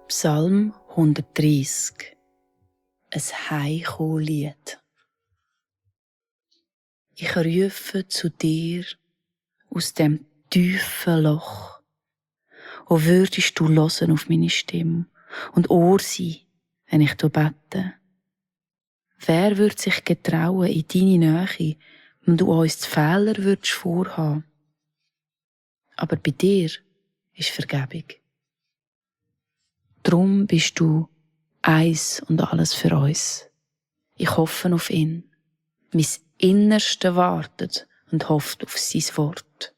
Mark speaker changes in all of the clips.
Speaker 1: Psalm 130. Ein Heimkommen-Lied. Ich rufe zu dir aus dem tiefen Loch. O würdest du hören auf meine Stimme und Ohr sein, wenn ich bete. Wer würde sich getrauen in deine Nähe, wenn du uns die Fehler würdest vorhaben? Aber bei dir ist Vergebung. Drum bist du eins und alles für uns. Ich hoffe auf ihn. Mein Innerste wartet und hofft auf sein Wort,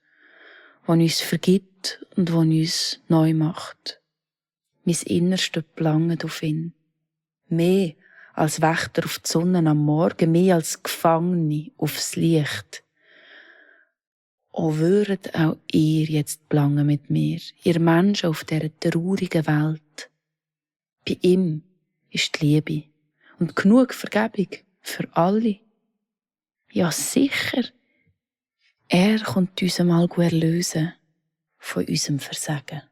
Speaker 1: das uns vergibt und das uns neu macht. Mein Innerste belangt auf ihn. Mehr als Wächter auf die Sonne am Morgen, mehr als Gefangene aufs Licht. O würdet auch ihr jetzt belangen mit mir, ihr Menschen auf dieser traurigen Welt. Bei ihm ist die Liebe und genug Vergebung für alle. Ja, sicher. Er kommt uns einmal erlösen von unserem Versagen.